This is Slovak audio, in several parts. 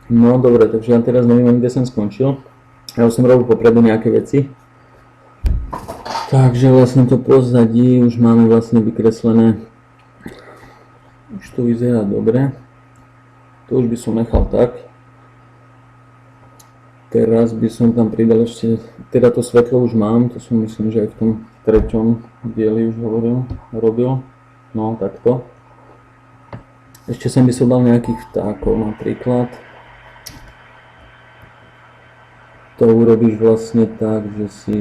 No dobre, takže ja teraz neviem, kde som skončil. Ja už som robil popredu nejaké veci. Takže vlastne to pozadí už máme vlastne vykreslené. Už to vyzerá dobre. To už by som nechal tak. Teraz by som tam pridal ešte, teda to svetlo už mám, to som myslím, že aj v tom treťom dieli už robil. No takto. Ešte sem by som dal nejakých vtákov napríklad. To urobíš vlastne tak, že si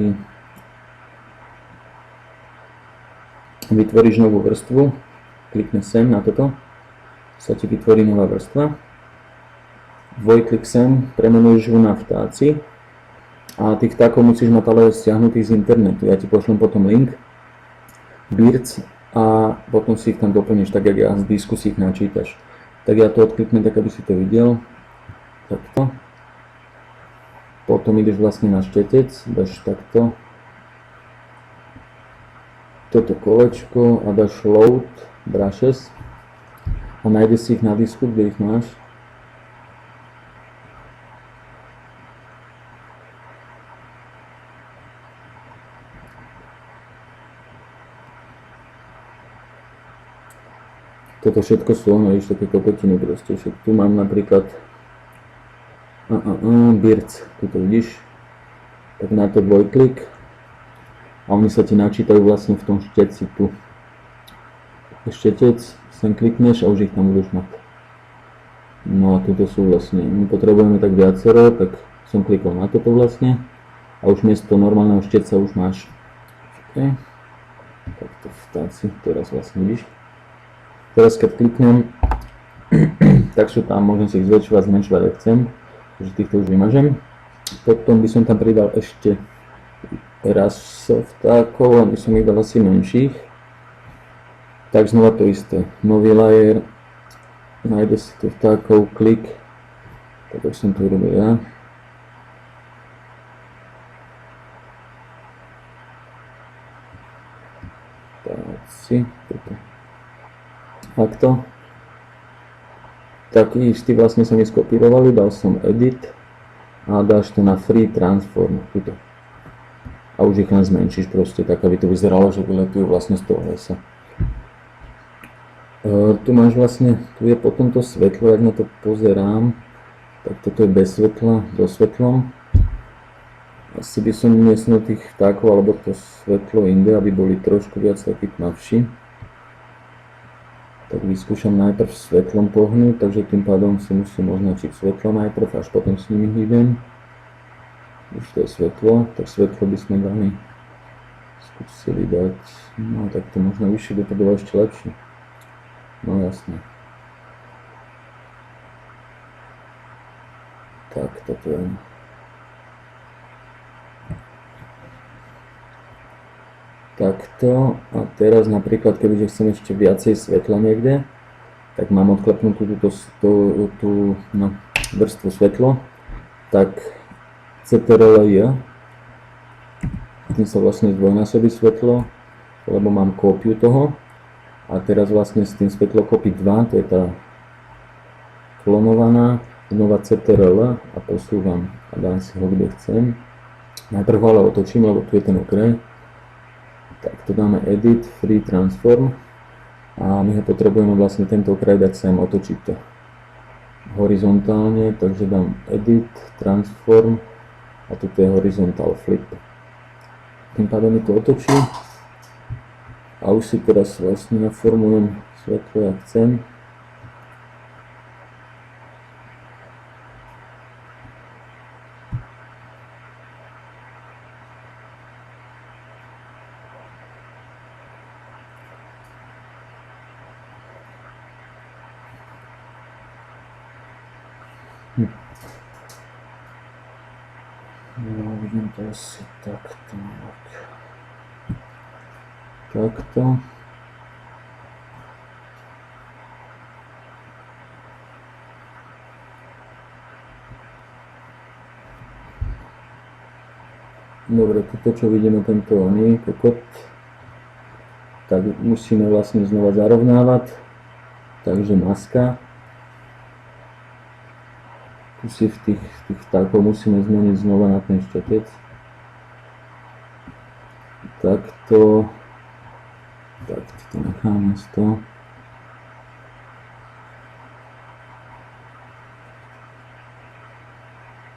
vytvoríš novú vrstvu, klikne sem na toto, sa ti vytvorí nová vrstva. Dvojklik sem, premenuješ ju na vtáci a tých vtákov musíš mať ale stiahnutých z internetu. Ja ti pošlem potom link, birds, a potom si ich tam doplníš tak, jak ja z disku si ich načítaš. Tak ja to odkliknem tak, aby si to videl. Takto. Potom ideš vlastne na štetec, dáš takto toto kolečko a dáš load brushes a nájdeš si ich na disku, kde ich máš. Toto všetko sú vidíš, také kokotiny proste. Tu mám napríklad birds, tu to vidíš, tak na to dvojklik a oni sa ti načítajú vlastne v tom štetci tu. Štetec, sem klikneš a už ich tam budeš mať. No a tuto sú vlastne, my potrebujeme tak viacero, tak som klikol na toto vlastne a už miesto normálneho štetca už máš. Okay. Tak to vtáci, teraz vlastne vidíš. Teraz keď kliknem, tak sú tam, môžem si ich zväčšovať, zmenšovať ak chcem. Takže týchto už vymažem. Potom by som tam pridal ešte raz vtákov, aby som ich dal asi menších. Tak znova to isté. Nový layer, nájde si tu vtákov, klik, tak ako som to urobil ja. Vtáci, toto. Takto. Taký istý vlastne som ich skopírovali, dal som edit a dáš to na free transform, tuto. A už ich len zmenšíš proste, tak aby to vyzeralo, že vyletujú vlastne z toho lesa. Tu máš vlastne, tu je potom to svetlo, ak na to pozerám, tak toto je bez svetla, do svetlom. Asi by som umiestnil tých vtákov alebo to svetlo inde, aby boli trošku viac takí tmavší. Tak vyskúšam najprv svetlom pohnúť, takže tým pádom si musím označiť svetlo najprv, až potom s nimi hýbem. Už to je svetlo, tak svetlo by sme dali, skúsili dať, no tak to možno vyššie by to bolo ešte lepšie. No jasne. Tak, toto je. Takto a teraz napríklad, kebyže chcem ešte viacej svetla niekde, tak mám odklepnutú tú vrstvu svetlo, tak CTRL-J, tým sa vlastne zdvojnásobí svetlo, lebo mám kópiu toho a teraz vlastne s tým svetlo kopy 2, to je tá klonovaná, znova CTRL a posúvam a dám si ho kde chcem. Najprv ho ale otočím, lebo tu je ten okraj. Tak to dáme edit, free transform a my ho potrebujeme vlastne tento okraj dať sem, otočiť to horizontálne, takže dám edit, transform a toto je horizontal flip. Tým pádom mi to otočí a už si teraz vlastne naformujem svetlo, jak chcem. No, vidím to asi takto. Takto. Dobre, toto čo vidíme, tento oný kokot, tak musíme vlastne znova zarovnávať, takže maska. Tu Tu si v tých vtákov musíme zmeniť znova na ten štetec. Takto to necháme z toho.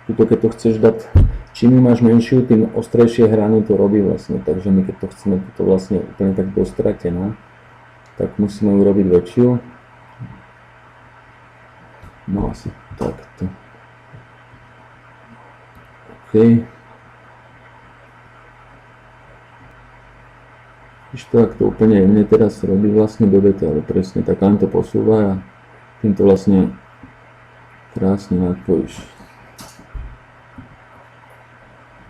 Tuto keď to chceš dať, čím ju máš menšiu, tým ostrejšie hrany to robí vlastne, takže my keď to chceme tuto vlastne úplne tak dostratená, tak musíme ju robiť väčšiu. No asi takto. OK. Ešte tak to úplne jemne teraz robí vlastne do detailu, presne tak len to posúva a tým to vlastne krásne nadpojíš.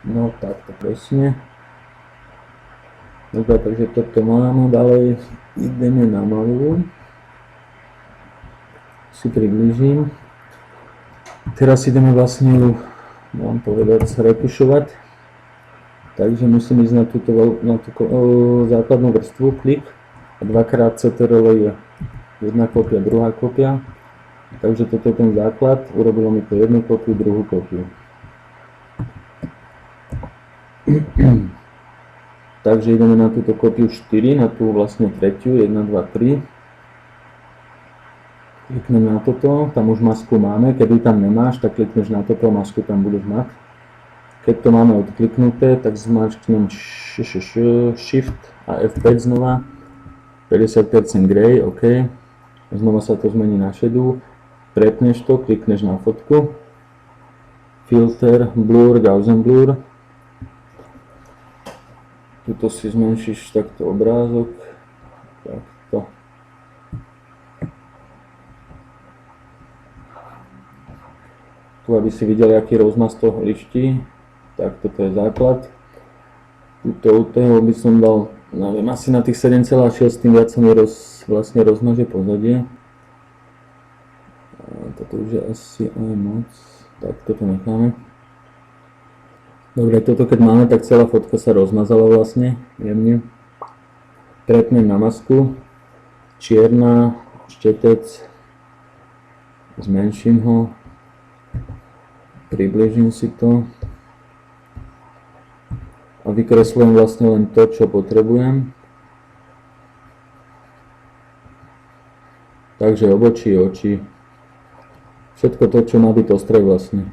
No takto presne. Dobre, takže toto máme, ďalej ideme na malú. Si priblížim. Teraz ideme vlastne ju, mám povedať, retušovať. Takže musím ísť na tú základnú vrstvu, klik a dvakrát CTRL je jedna kópia, druhá kópia. Takže toto je ten základ, urobilo mi to jednu kópiu, druhú kópiu. Takže ideme na túto kópiu 4, na tú vlastne tretiu, 1, 2, 3. Klikneme na toto, tam už masku máme, keď ju tam nemáš, tak klikneš na toto, masku tam budeš mať. Keď to máme odkliknuté, tak zmačknem Shift a F5 znova, 50% Grey, OK. Znova sa to zmení na šedú, prepneš to, klikneš na fotku, Filter, Blur, Gaussian Blur. Tuto si zmenšíš takto obrázok, takto. Tu aby si videli, aký rozmaz toho liští, tak toto je základ. Tuto u toho by som dal, neviem, asi na tých 7,6, tým viac sa mi vlastne rozmaže pozadie. Toto už je asi aj moc, tak toto necháme. Dobre, toto keď máme, tak celá fotka sa rozmazala vlastne, jemne. Prepnem na masku, čierna, štetec, zmenším ho, približím si to a vykreslujem vlastne len to, čo potrebujem. Takže obočí, oči, všetko to, čo má byť ostré vlastne.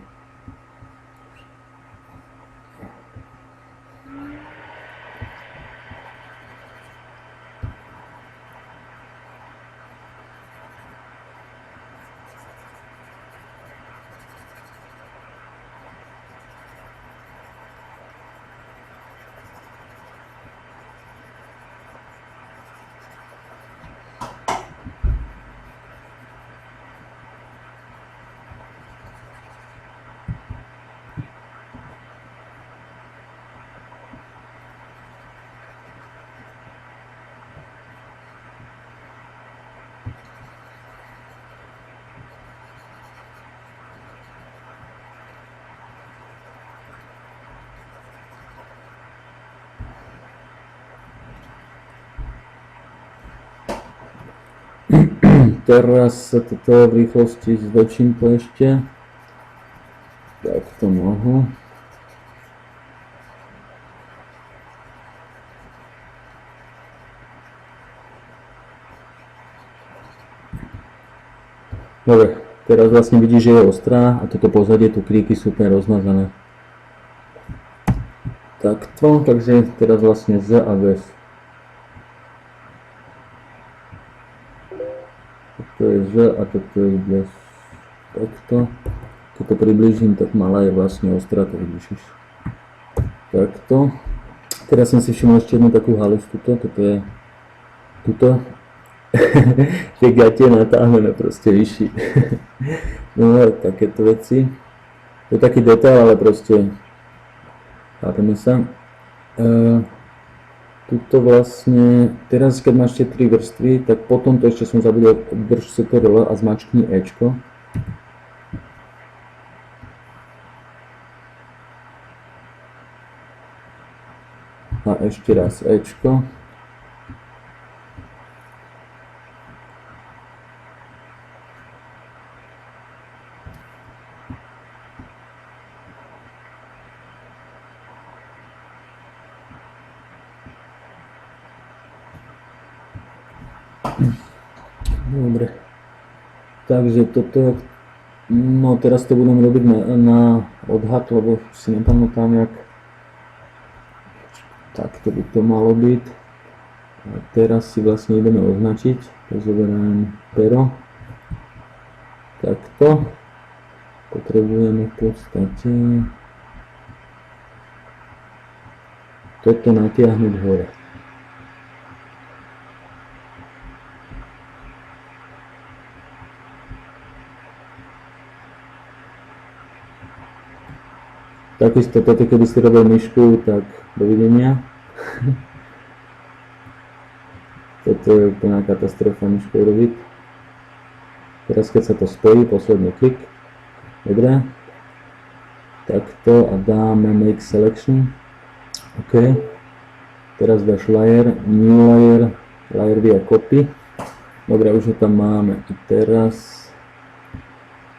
Teraz sa toto v rýchlosti zväčším to ešte. Takto nohu. Dobre, teraz vlastne vidíš, že je ostrá a toto pozadie, tu kríky sú úplne rozmazané. Takto, takže teraz vlastne Z a V. Toto je Z a toto je bez. Takto. Toto približím, tak malá je vlastne ostrá, to vidíš. Takto. Teraz som si všimol ešte jednu takú halus tuto, toto je tuto. Tie gatie natáhnené proste vyšší. No takéto veci. To je taký detail, ale proste chápeme sa. Tuto vlastne, teraz keď máš tie 3 vrstvy, tak potom to ešte som zabudol, drž CTRL a zmačkni Ečko. A ešte raz Ečko. Dobre. Takže toto, no teraz to budem robiť na odhad, lebo si nepamätám jak. Takto by to malo byť. A teraz si vlastne ideme označiť. Zoberiem pero. Takto. Potrebujeme v podstate toto natiahnuť hore. Takisto toto, keby si robil myšku, tak dovidenia. Toto je úplná katastrofa myškou robiť. Teraz keď sa to spojí, posledný klik. Dobre. Takto a dáme make selection. OK. Teraz dáš layer, new layer, layer via copy. Dobre, už ho tam máme. A teraz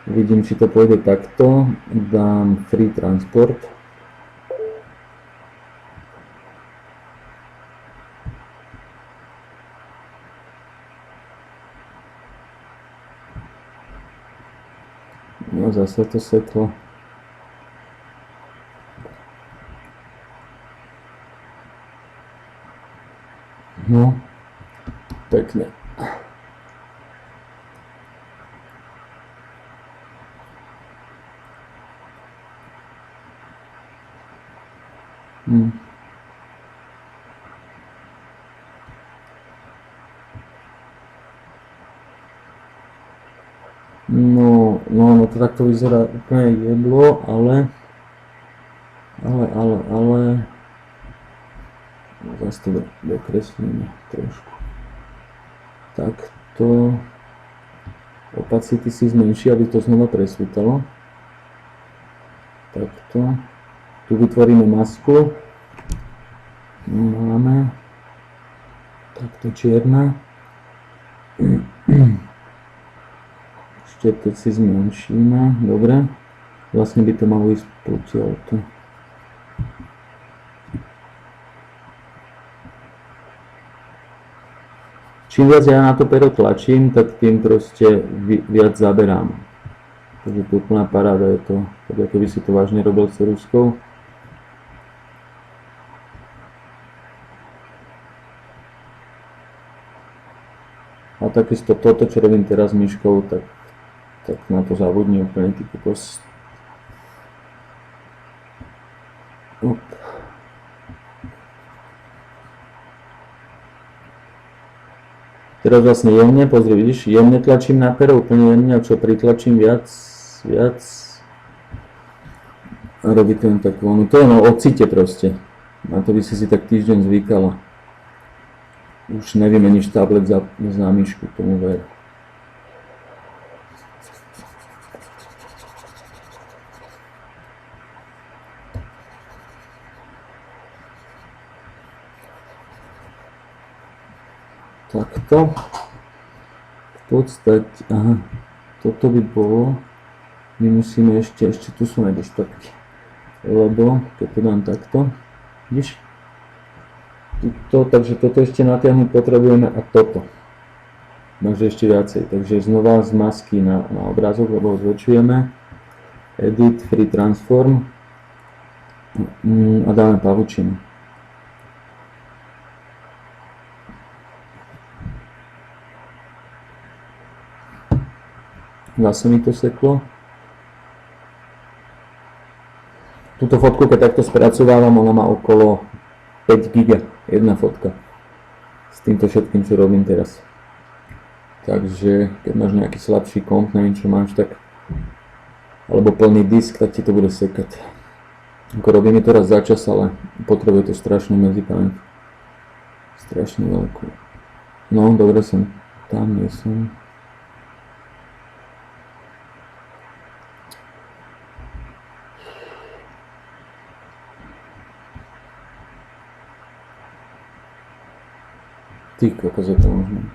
vidím, či to pôjde takto. Dám free transport. No zase to seklo. No, pekne. No to takto vyzerá úplne jedlo, ale zase to dokreslíme trošku. Takto opacity si zmenší, aby to znova presvítalo. Takto. Tu vytvoríme masku. Máme. Takto čierna. Ešte to si zmenšíme. Dobre. Vlastne by to malo ísť potiaľto. Čím viac ja na to pero tlačím, tak tým proste viac zaberám. Takže to úplná paráda je to, tak ako by si to vážne robil ceruskou. A takisto toto, čo robím teraz myškou, tak na to zabudni úplne, ty kokos. Teraz vlastne jemne, pozri, vidíš, jemne tlačím na pero, úplne jemne, a čo pritlačím viac, a robí to len takú vlnu. To je no ocite proste. Na to by si tak týždeň zvykala. Už nevymeníš tablet za myšku, tomu ver. Takto. V podstate, aha, toto by bolo. My musíme ešte tu sú nedostatky. Lebo, keď to dám takto, vidíš? Takže toto ešte natiahnuť potrebujeme a toto. Možno ešte viacej. Takže znova z masky na obrázok, lebo ho zväčšujeme. Edit, free transform a dáme pavučinu. Zase mi to seklo. Túto fotku, keď takto spracovávam, ona má okolo 5 GB, jedna fotka. S týmto všetkým, čo robím teraz. Takže, keď máš nejaký slabší komp, neviem čo máš, tak alebo plný disk, tak ti to bude sekať. Ako robím to raz za čas, ale potrebuje to strašnú medzipamäť. Strašne veľkú. No, dobre som. Tam nie som. Ty kokos, je to možné.